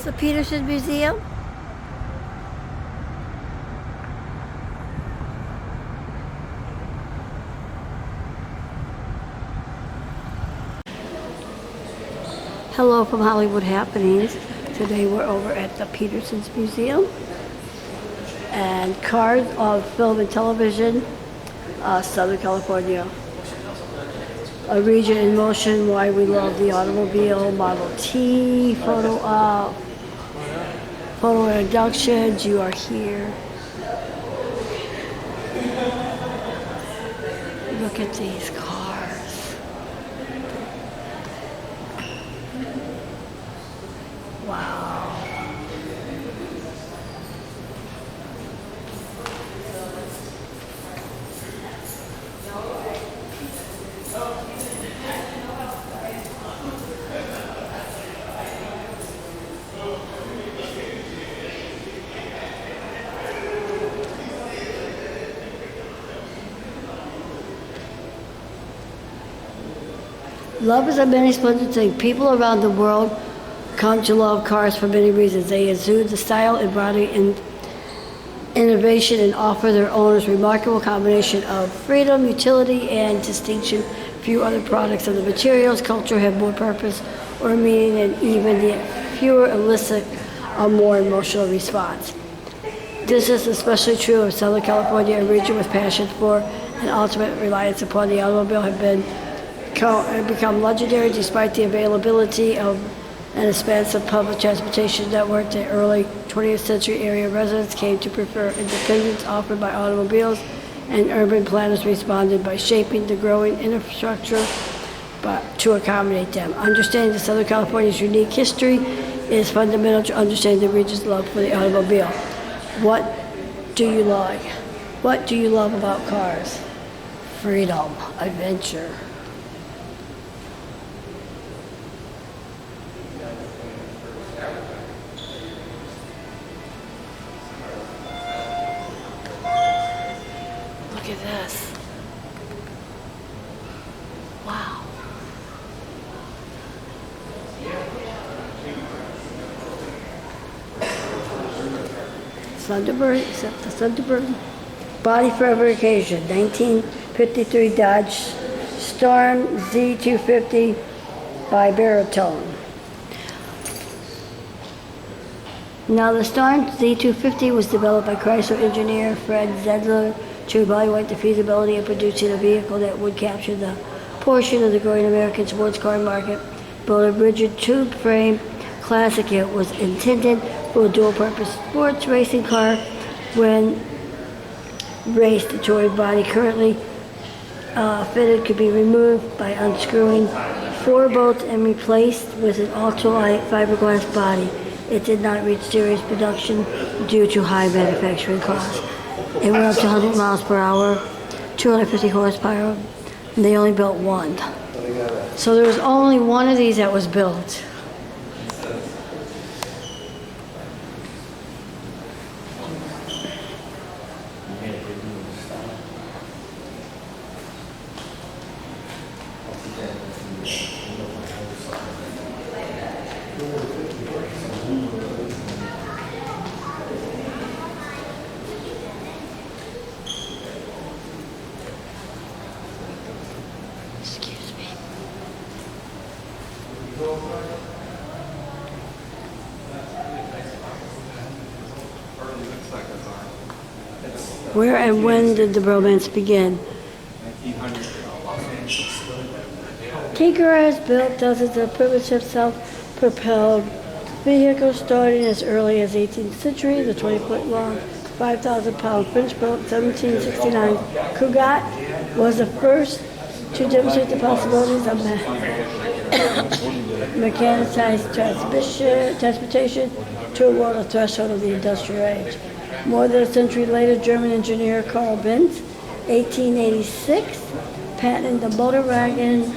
the Peterson Museum. Hello from Hollywood Happenings. Today we're over at the Peterson's Museum. And cars of film and television, Southern California. A region in motion, why we love the automobile, Model T, photo introductions, you are here. Look at these cars. Wow. Love is a many splendid thing. People around the world come to love cars for many reasons. They exude the style, embody innovation, and offer their owners remarkable combination of freedom, utility, and distinction. Few other products of the materials culture have more purpose or meaning, and even the fewer elicit a more emotional response. This is especially true of Southern California, a region with passion for and ultimate reliance upon the automobile have become legendary despite the availability of an expansive public transportation network. The early 20th century area residents came to prefer independence offered by automobiles, and urban planners responded by shaping the growing infrastructure to accommodate them. Understanding the Southern California's unique history is fundamental to understanding the region's love for the automobile. What do you like? What do you love about cars? Freedom, adventure. Look at this. Wow. Thunderbird, except the Thunderbird. Body for every occasion. 1953 Dodge Storm Z250 by Baritone. Now the Storm Z250 was developed by Chrysler engineer Fred Zedler to evaluate the feasibility of producing a vehicle that would capture the portion of the growing American sports car market. Built a rigid tube frame classic, it was intended for a dual-purpose sports racing car. When raced, the touring body currently fitted could be removed by unscrewing 4 bolts and replaced with an ultralight fiberglass body. It did not reach series production due to high manufacturing costs. It went up to 100 miles per hour, 250 horsepower, and they only built one. So there was only one of these that was built. Excuse me. Where and when did the romance begin? Tinker has built dozens of primitive self-propelled vehicles starting as early as 18th century. The 20-foot long, 5,000-pound French-built 1769 Cougat was the first to demonstrate the possibilities of mechanized transportation toward a threshold of the industrial age. More than a century later, German engineer Karl Benz, 1886, patented the motor wagon,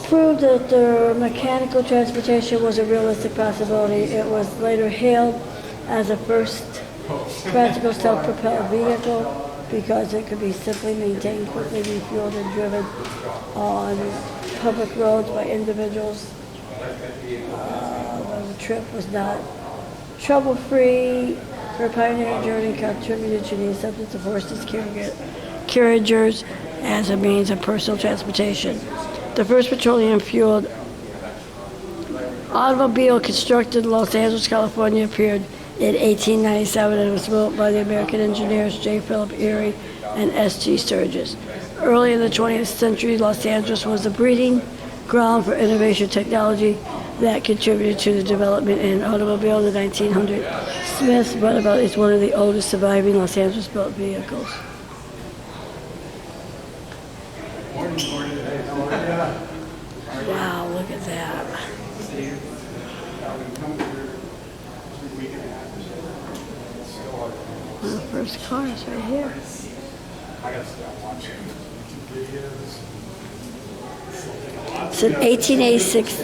proved that the mechanical transportation was a realistic possibility. It was later hailed as the first practical self-propelled vehicle because it could be simply maintained, quickly refueled, and driven on public roads by individuals Well, the trip was not trouble-free. Her pioneering journey contributed to the acceptance of horses carriages as a means of personal transportation. The first petroleum-fueled automobile constructed in Los Angeles, California appeared in 1897 and was built by the American engineers J. Philip Erie and S.G. Sturgis. Early in the 20th century, Los Angeles was a breeding ground for innovation technology that contributed to the development in automobile in the 1900s. Smith's runabout is one of the oldest surviving Los Angeles-built vehicles. Wow, look at that. One of the first cars right here. It's an 1886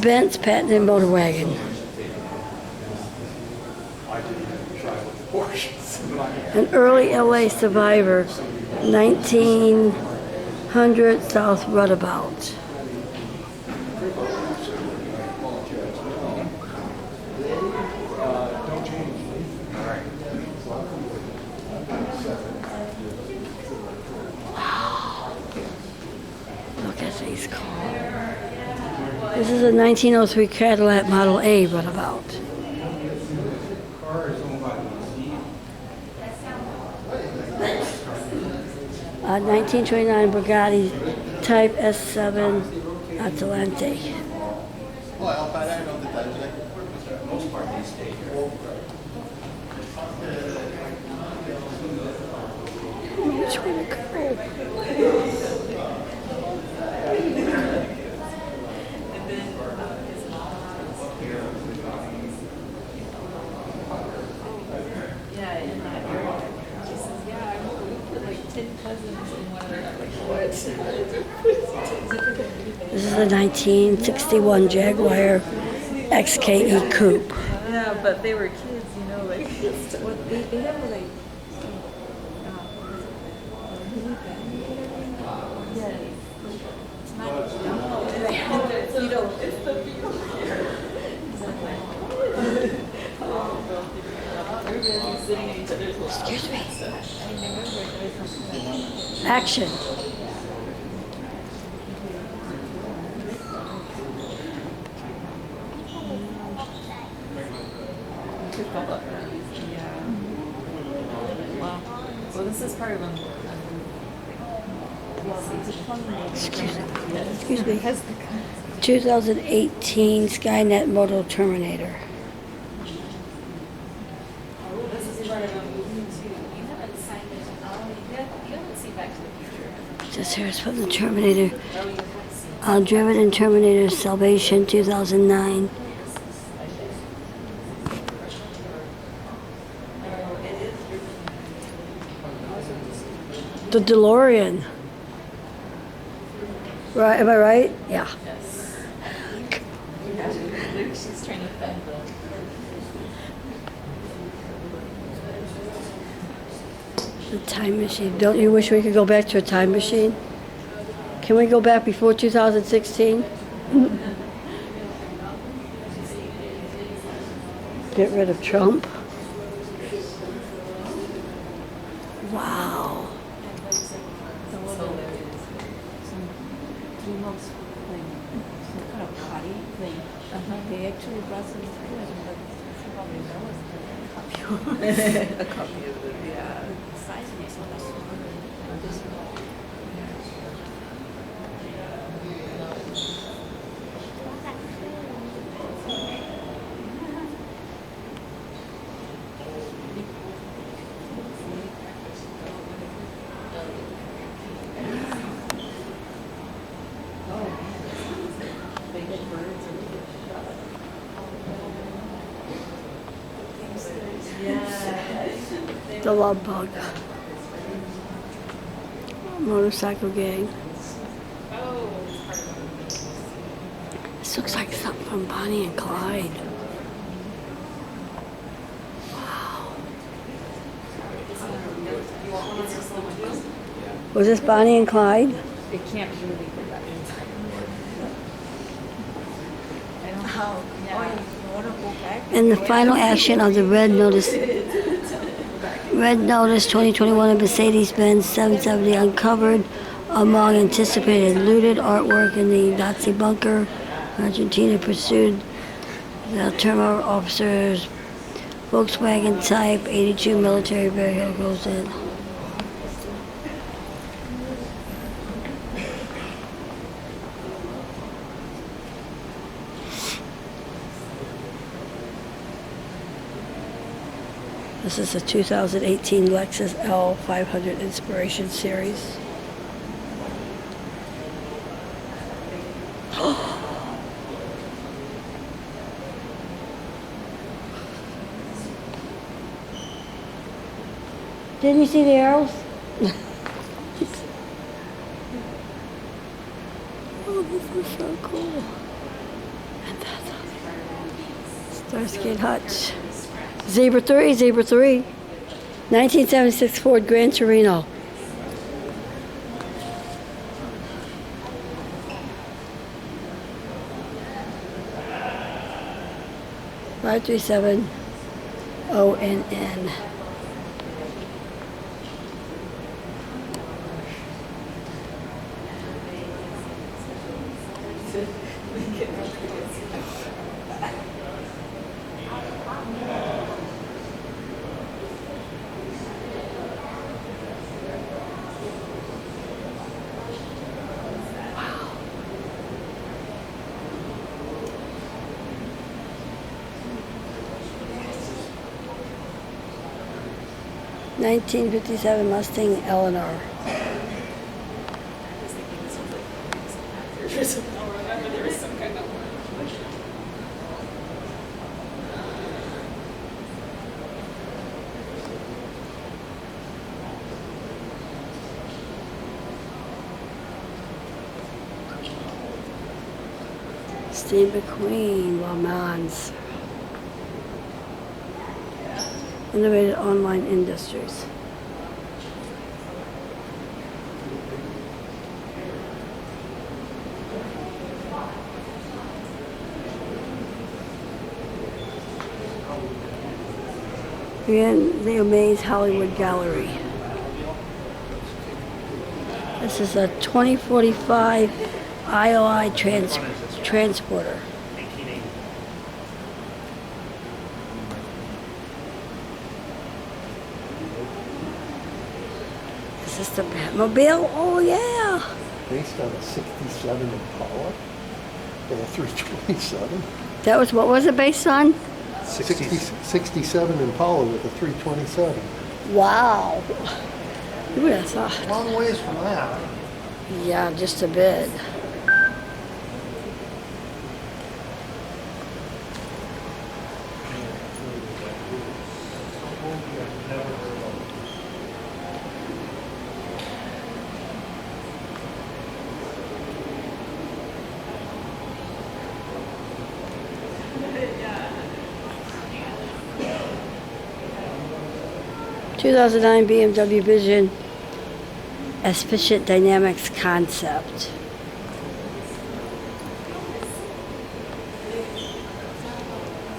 Benz patented motor wagon. An early LA survivor, 1900 South Runabout. Look at these cars. This is a 1903 Cadillac Model A runabout. 1929 Bugatti Type S7 Atalante. Which one to go? This is a 1961 Jaguar XKE Coupe. Yeah, but they were kids, you know, like they have like you know, it's the beautiful here. Everybody's sitting in each other's laps. Excuse me. Action. Yeah. Wow. Well, this is part of them. Excuse me. 2018 Skynet Moto Terminator. This is part of a movie too. You haven't signed it. You haven't seen Back to the Future. Just here's from the Terminator. Driven in Terminator Salvation 2009. The DeLorean. Right, am I right? Yeah. Yes. She's trying to find The time machine. Don't you wish we could go back to a time machine? Can we go back before 2016? Get rid of Trump. Wow. They actually brought some photos, but she probably knows a copy of it. Yeah. Size makes a lot of The Love Bug. Motorcycle gang. This looks like something from Bonnie and Clyde. Wow. Was this Bonnie and Clyde? It can't really be that Wow. Oh, you want to go back? And the final action of the Red Notice 2021 of Mercedes-Benz 770 uncovered among anticipated looted artwork in the Nazi bunker. Argentina pursued the terminal officers Volkswagen Type 82 military vehicles in. This is a 2018 Lexus L500 Inspiration Series. Didn't you see the arrows? Oh, this is so cool. And that's Starsky and Hutch. Zebra 3. 1976 Ford Gran Torino. $537 ONN. $1957 Mustang Eleanor. Steve McQueen, Le Mans. Innovative online industries. And the Amaze Hollywood Gallery. This is a 2045 IOI transporter. Is this the Batmobile? Oh yeah! Based on a 67 Impala and a 327. That was, what was it based on? 67 Impala with a 327. Wow. Who would have thought? Long ways from that. Yeah, just a bit. Yeah. 2009 BMW Vision Efficient Dynamics Concept.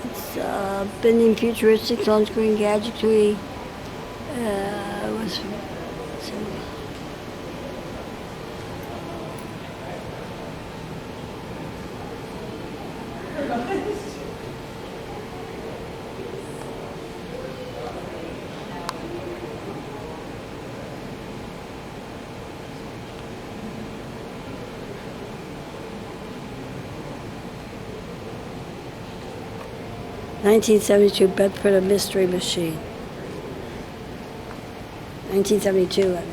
It's bending futuristic on-screen gadgetry. Was 1972 Bedford A Mystery Machine. 1972, I mean.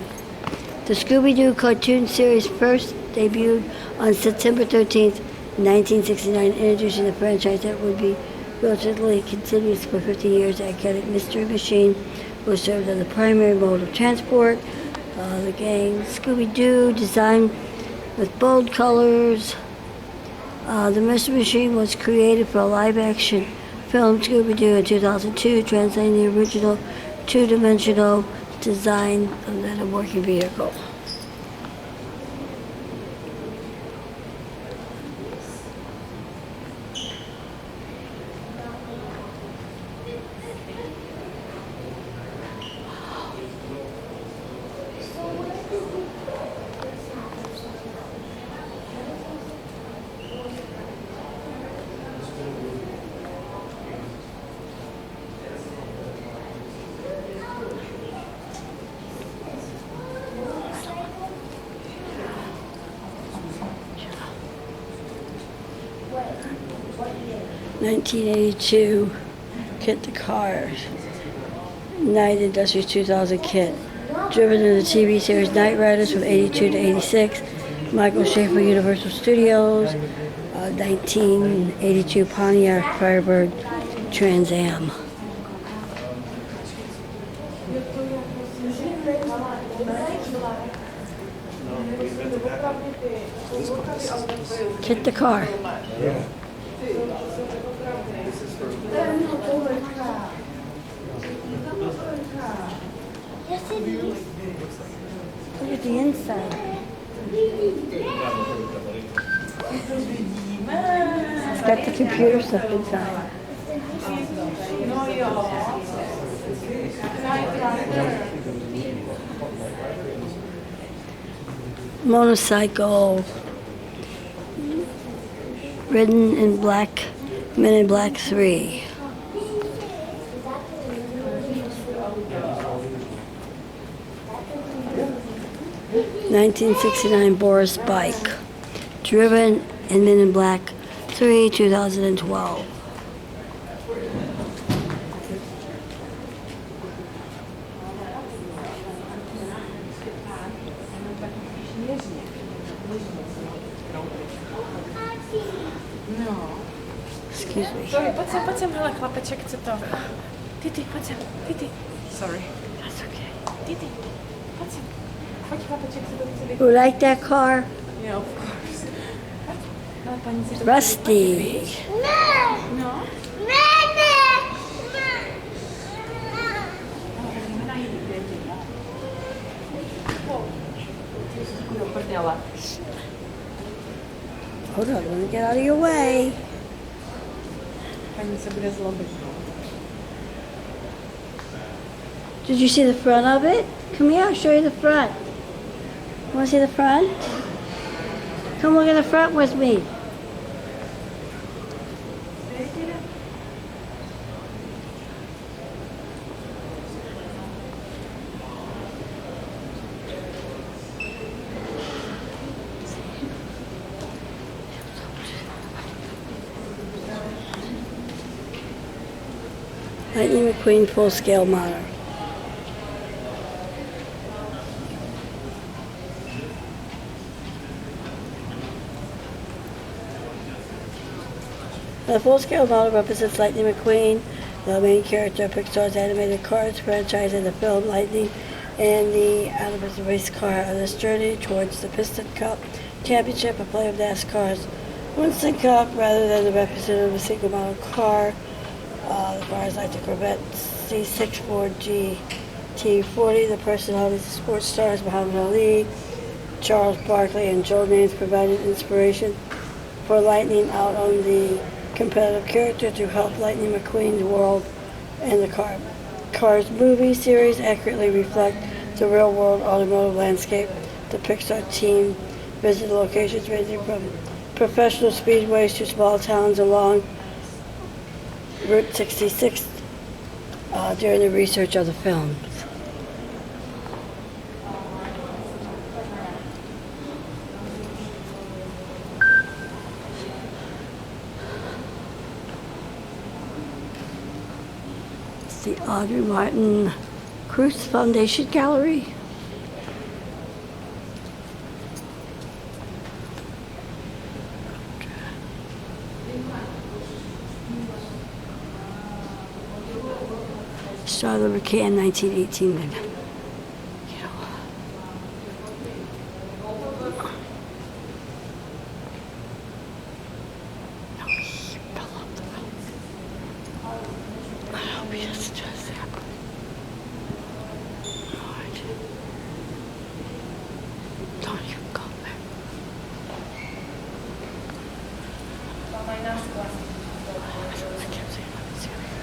The Scooby-Doo cartoon series first debuted on September 13th, 1969, introducing the franchise that would be relatively continuous for 50 years. The iconic Mystery Machine was served as the primary mode of transport. The game Scooby-Doo, designed with bold colors. The Mystery Machine was created for a live-action film Scooby-Doo in 2002, translating the original two-dimensional design of that a working vehicle. 1982, Kit the Car. Night Industries 2000 Kit. Driven in the TV series Knight Riders from 82 to 86. Michael Schaefer, Universal Studios. 1982 Pontiac Firebird Trans Am. Kit the Car. Look at the inside. It's got the computer stuff inside. Motorcycle. Ridden in Black, Men in Black 3. (1969) Boris Bike. Driven in Men in Black 3, 2012. Excuse me. Sorry, pojď sem, hele, chlapeček, co to? Titi, pojď sem, Titi. Sorry. That's okay. Titi, pojď sem. Pojď, chlapeček, co to chce. You like that car? Yeah, of course. No, paní si to Rusty. No. Hold on, let me get out of your way. Paní se bude zlobit. Did you see the front of it? Come here, I'll show you the front. Want to see the front? Come look at the front with me. Lightning McQueen full-scale model. The full-scale model represents Lightning McQueen, the main character of Pixar's animated Cars franchise in the film Lightning, and the Automotive race car on this journey towards the Piston Cup Championship, a play of NASCAR's Winston Cup, rather than the representative of a single model car. The car is like the Corvette C6 Ford GT40. The personalities of sports stars Muhammad Ali, Charles Barkley, and Joe Namath provided inspiration for Lightning out on the competitive character to help Lightning McQueen's world and the Cars movie series accurately reflect the real-world automotive landscape. The Pixar team visited locations ranging from professional speedways to small towns along Route 66 during the research of the film. It's the Audrey Martin Cruz Foundation Gallery. Strawberry Can 1918 then. I hope he doesn't trust that. Lord. Don't you go there. I kept saying I'm serious.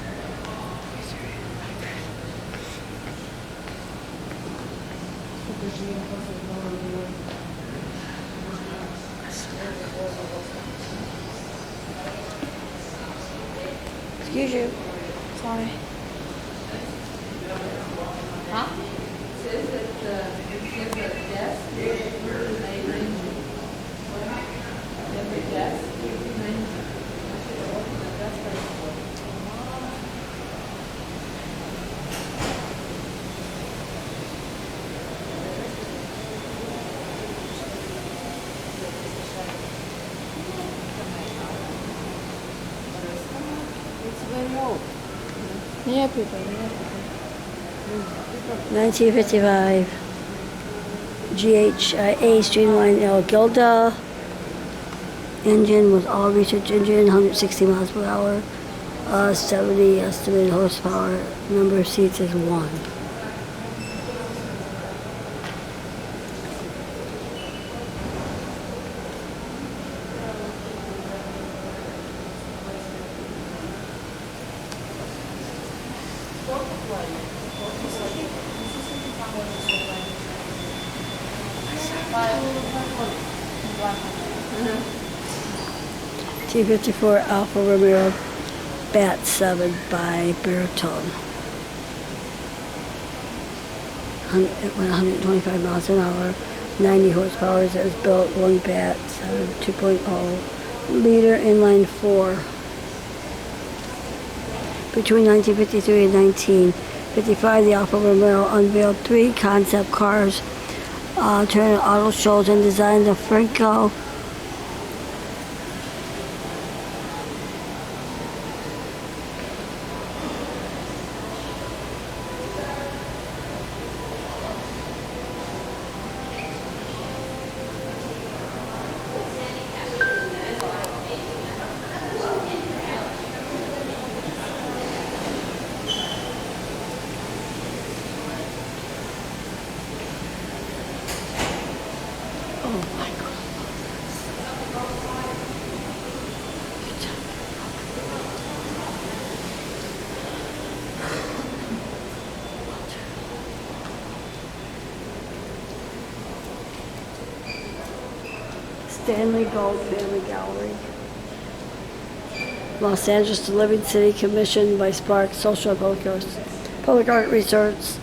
Excuse you. Sorry. Huh? It's very old. Near people, near people. 1955 GHA Streamline L Gilda. Engine was all research engine, 160 miles per hour, 70 estimated horsepower. Number of seats is 1. T54 Alfa Romeo Bat 7 by Bertone. It went 125 miles an hour, 90 horsepower. It was built 1 Bat 7 2.0 liter inline 4. Between 1953 and 1955, the Alfa Romeo unveiled 3 concept cars, turning auto shows and designed the Franco Stanley Gold Family Gallery. Los Angeles to Living City, commissioned by Spark Social and Public Art Research.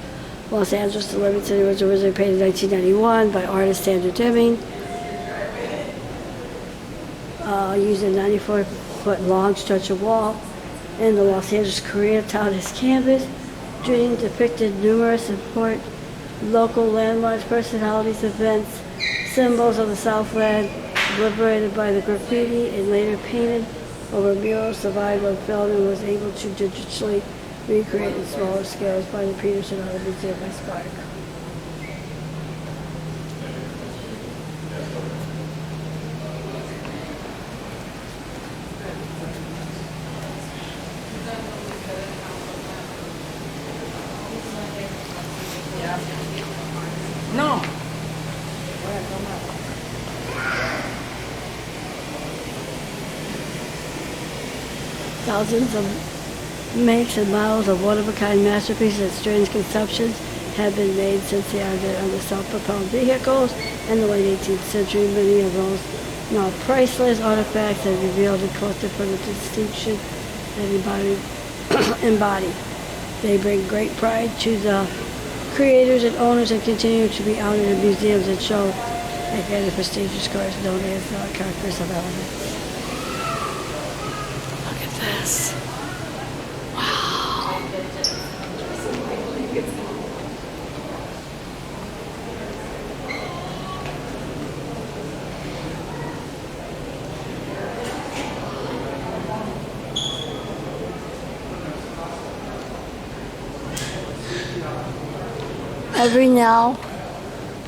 Los Angeles to Living City was originally painted in 1991 by artist Sandra Deming. Using a 94-foot long stretch of wall in the Los Angeles Koreatown as canvas. Dream depicted numerous important local landmarks, personalities, events, symbols of the Southland, liberated by the graffiti and later painted over murals, survived on film and was able to digitally recreate in smaller scales by the Peterson Auto Museum by Spark. No. Thousands of makes and models of one-of-a-kind masterpieces and strange conceptions have been made since the advent of the self-propelled vehicles in the late 18th century. Many of those now priceless artifacts have revealed a collective for the distinction that embody. They bring great pride to the creators and owners and continue to be honored in museums and shows like the prestigious cars known as Conquerors of Elements. Look at this. Wow.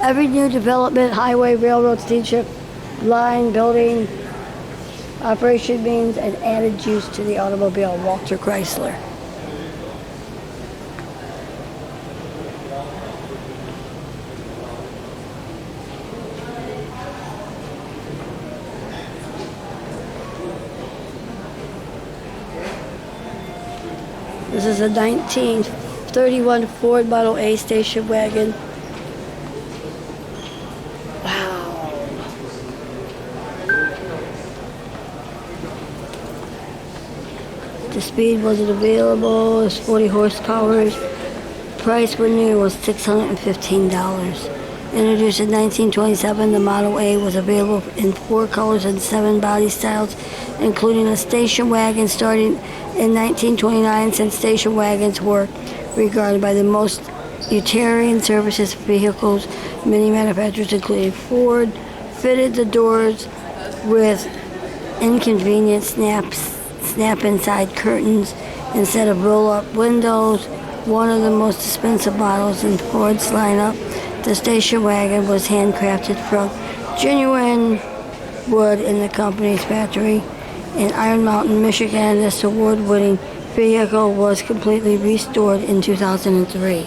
Every new development, highway, railroad, steamship, line, building, operation means an added use to the automobile. Walter Chrysler. This is a 1931 Ford Model A station wagon. Wow. The speed wasn't available. It was 40 horsepower. Price when new was $615. Introduced in 1927, the Model A was available in 4 colors and 7 body styles, including a station wagon starting in 1929, since station wagons were regarded by the most utilitarian services vehicles. Many manufacturers, including Ford, fitted the doors with inconvenient snap-inside curtains instead of roll-up windows. One of the most expensive models in Ford's lineup, the station wagon, was handcrafted from genuine wood in the company's factory in Iron Mountain, Michigan. This award-winning vehicle was completely restored in 2003.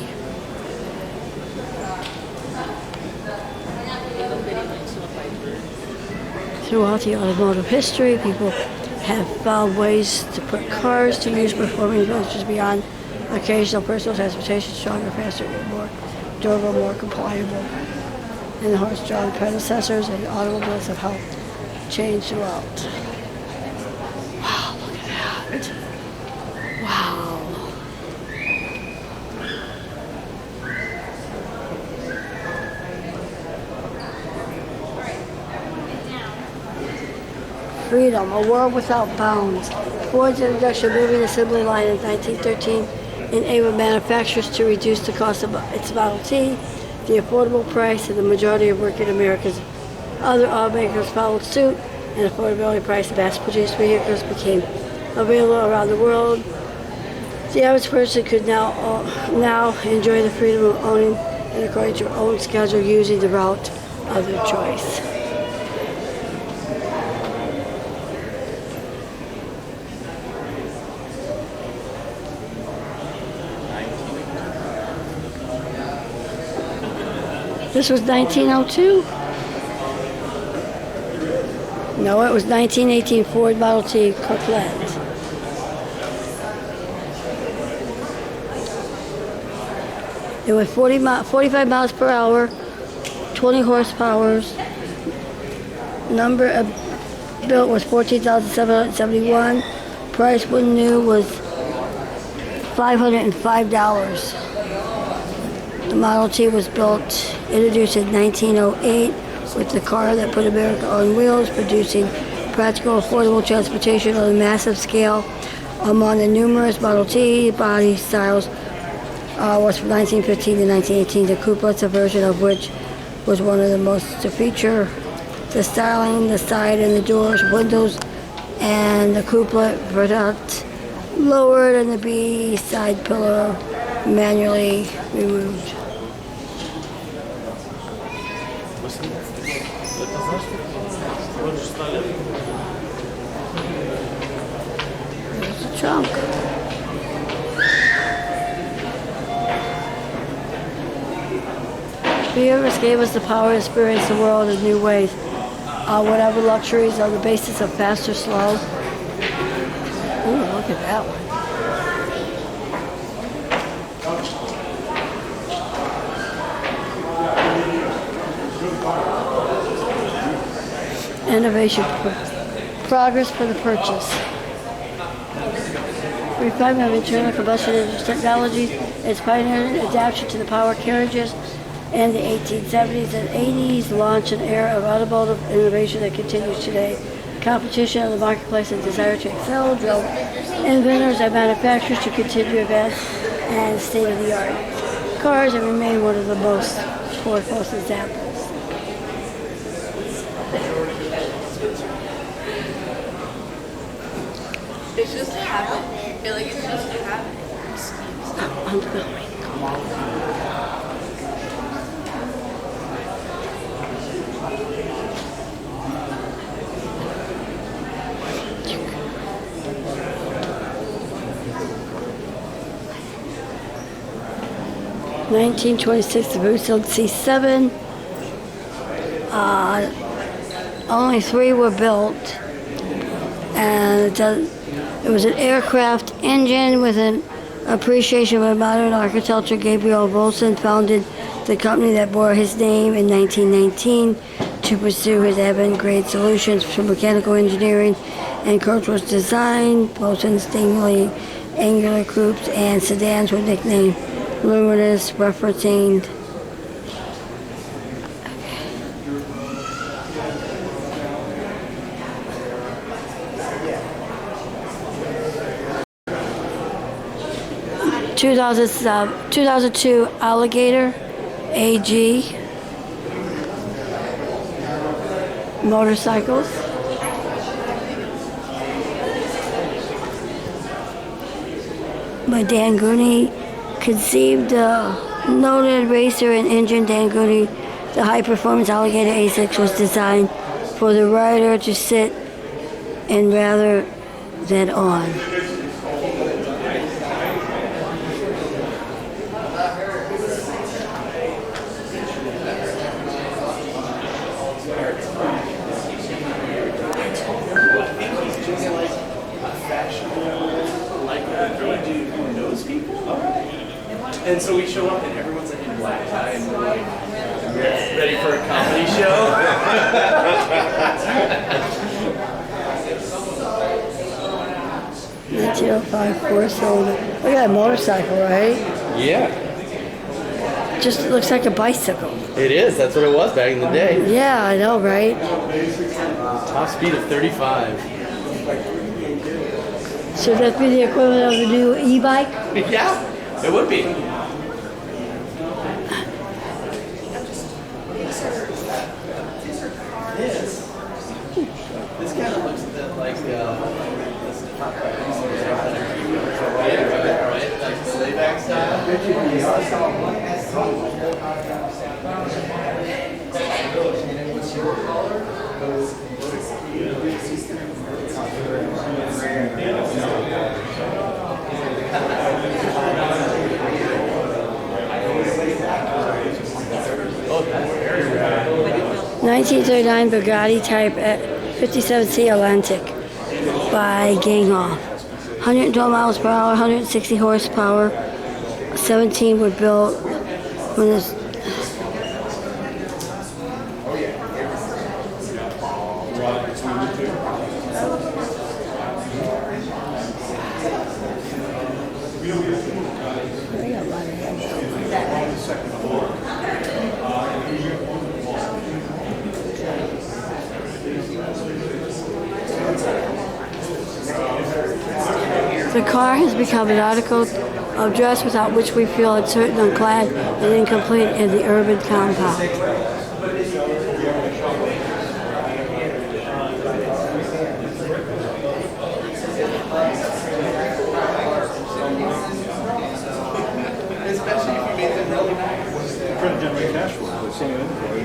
Throughout the automotive history, people have found ways to put cars to use, performing adventures beyond occasional personal transportation, stronger, faster, more durable, more compliable, and the horse-drawn predecessors and automobiles have helped change throughout. Wow, look at that. Wow. Freedom, a world without bounds. Ford's introduction of moving assembly line in 1913 enabled manufacturers to reduce the cost of its Model T, the affordable price, and the majority of working Americans. Other automakers followed suit, and affordability price of mass-produced vehicles became available around the world. The average person could now enjoy the freedom of owning and according to their own schedule, using the route of their choice. This was 1902? No, it was 1918 Ford Model T couplet. It was 45 miles per hour, 20 horsepower. Number of built was 14,771. Price when new was $505. The Model T was introduced in 1908 with the car that put America on wheels, producing practical, affordable transportation on a massive scale. Among the numerous Model T body styles was from 1915 to 1918, the couplets, a version of which was one of the most to feature the styling, the side and the doors, windows, and the couplet product lowered and the B side pillar manually removed. There's the trunk. Vehicles gave us the power to experience the world in new ways. Whatever luxuries on the basis of fast or slow. Ooh, look at that one. Innovation, progress for the purchase. Refinement of internal combustion engine technology is pioneering adaptation to the power carriages in the 1870s and 80s, launched an era of automotive innovation that continues today. Competition in the marketplace and desire to excel drove inventors and manufacturers to continue advance and state-of-the-art cars and remain one of the most foremost examples. It's just a habit. I feel like it's just a habit. On the building. 1926, the Jerusalem C7. Only 3 were built, and it was an aircraft engine with an appreciation of modern architecture. Gabriel Volson founded the company that bore his name in 1919 to pursue his avant-garde solutions for mechanical engineering and cultural design. Volson's angular coupes and sedans were nicknamed Luminous, referencing 2002 Alligator AG motorcycles. By Dan Gooney, conceived noted racer and engine Dan Gooney. The high-performance Alligator A6 was designed for the rider to sit in rather than on. And so we show up and everyone's like in black tie and we're like ready for a comedy show. 1905 four-cylinder. Look at that motorcycle, right? Yeah, Just looks like a bicycle. it is. That's what it was back in the day. Yeah, I know, right? Top speed of 35. Should that be the equivalent of a new e-bike? Yeah, it would be. This kind of looks a bit like right? Like slayback style. Oh, that's very rad. 1939 Bugatti Type 57C Atlantic by Gangoff. 112 miles per hour, 160 horsepower. 17 were built when this. The car has become an article of dress without which we feel uncertain, unclad, and incomplete in the urban compound. Trying to generate cash flow. There's some inventory.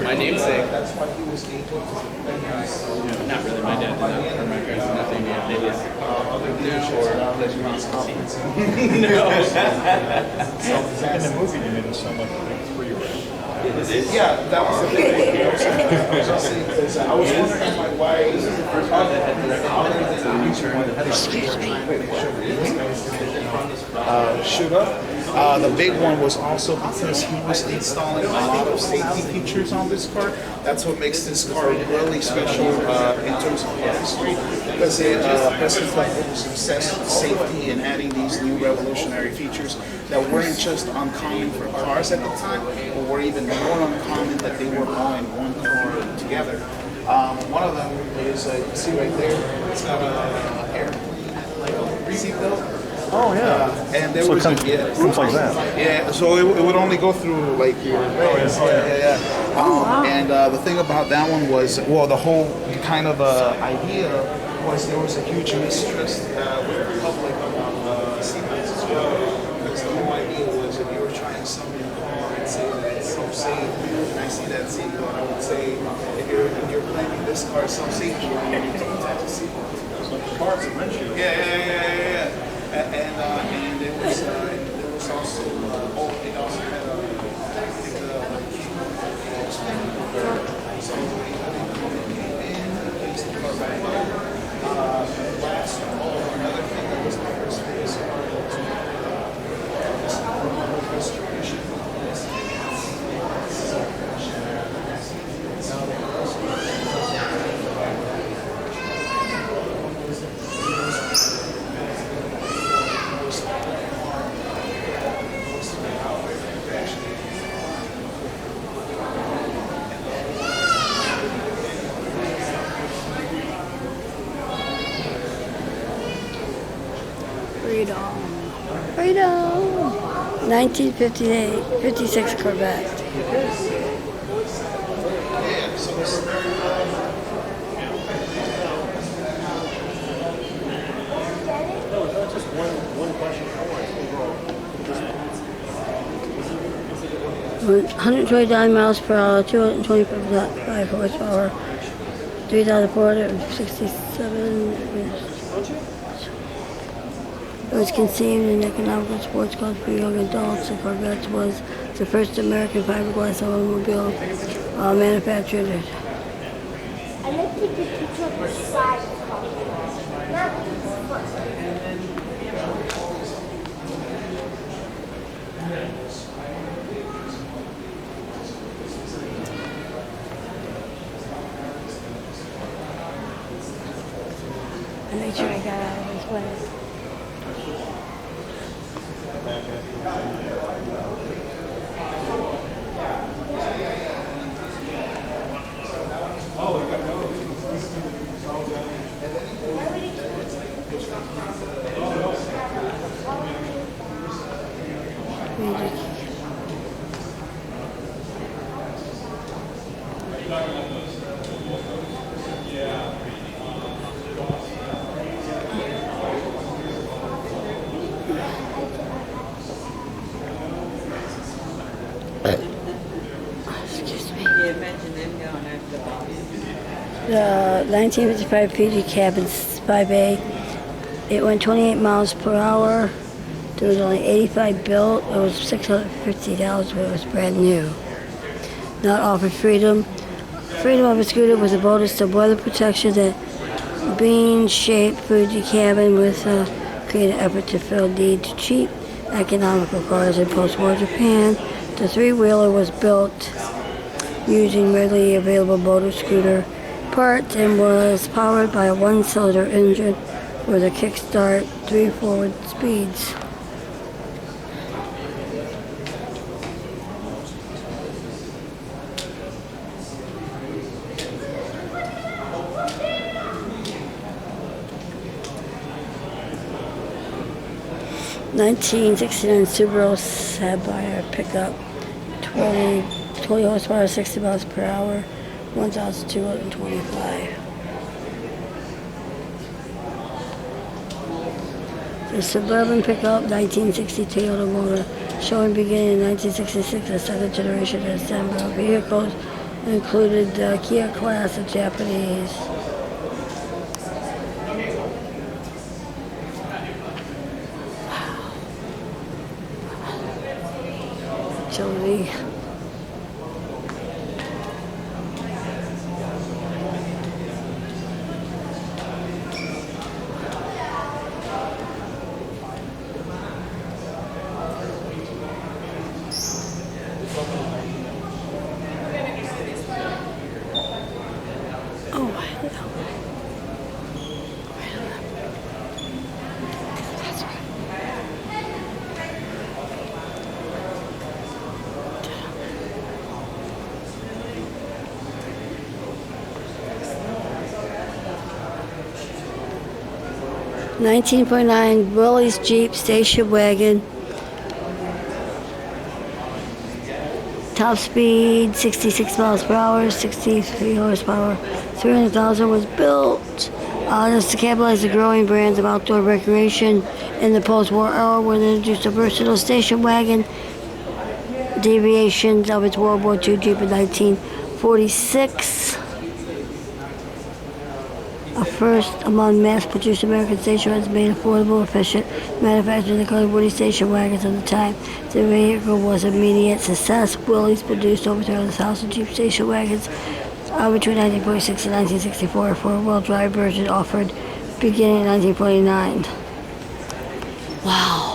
My namesake. Not really. My dad did not. Or my parents did nothing. Yeah, they just In the movie, they made it sound like a 3-year-old. Yeah, that was the big thing. I was wondering like why this is the first one that had shoot up. The big one was also because he was installing a lot of safety features on this car. That's what makes this car really special in terms of history, because it was obsessed with safety and adding these new revolutionary features that weren't just uncommon for cars at the time, but were even more uncommon that they were all in one car together. One of them is, you can see right there, it's got an airplane like seatbelt. Oh, yeah. And there So it was comes like that. yeah, so it would only go through like your legs. And the thing about that one was, well, the whole kind of idea was there was a huge mistrust with the public about seatbelts as well. Because the whole idea was if you were trying to sell me a car and say that it's so safe, and I see that seatbelt, I would say, if you're claiming this car is so safe, you need to attach a seatbelt. So the car's a windshield. Yeah. And there was also it also had another thing that was the first phase restoration. Freedom. Freedom! 1958, 56 Corvette. Just one question. How much overall? 129 miles per hour, 225 horsepower, 3,467. It was conceived in economical sports cars for young adults. The Corvette was the first American fiberglass automobile manufactured. I like to take a picture of the side of the car. Not the front. I made sure I got out of his way. Excuse me. Yeah, imagine them going over the bus. The 1955 PG Cabin 5A. It went 28 miles per hour. There was only 85 built. It was $650 when it was brand new. Not offered freedom. Freedom of a scooter was a bonus to weather protection. That bean-shaped Fuji cabin with a created effort to fill need to cheap, economical cars in post-war Japan. The three-wheeler was built using readily available motor scooter parts and was powered by a one-cylinder engine with a kickstart, 3 forward speeds. (1969) Subaru Sapphire pickup, 20 horsepower, 60 miles per hour, 1,225. The Suburban pickup, 1960 Toyota motor, showing beginning in 1966, a second generation of Subaru vehicles included the Kia class of Japanese. Utility. Oh, I don't know. That's right. 19.9 Willys Jeep station wagon. Top speed 66 miles per hour, 63 horsepower, 300,000 was built. This to capitalize the growing brands of outdoor recreation in the post-war era, when it introduced a versatile station wagon. Deviations of its World War II Jeep in 1946. A first among mass-produced American station wagons made affordable, efficient, manufacturing the colored Woody station wagons of the time. The vehicle was an immediate success. Willys produced over 300,000 Jeep station wagons between 1946 and 1964. A four-wheel drive version offered beginning in 1949. Wow.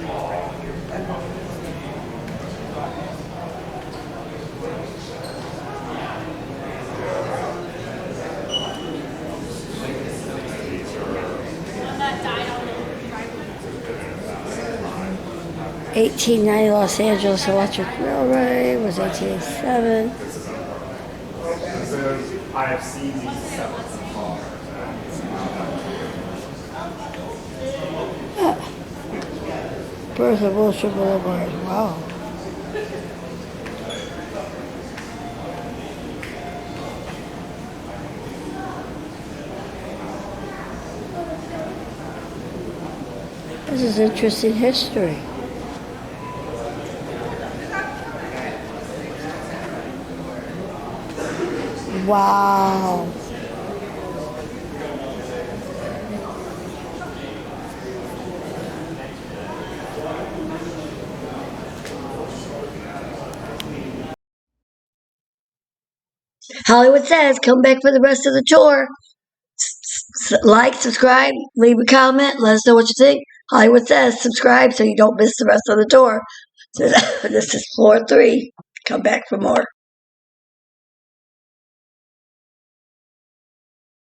Wow. 1890 Los Angeles Electric Railway was 1887. I have seen these separate. Birth of Wilshire Boulevard. Wow. This is interesting history. Wow. Hollywood Says, come back for the rest of the tour. Like, subscribe, leave a comment, let us know what you think. Hollywood Says, subscribe so you don't miss the rest of the tour. So this is floor 3. Come back for more.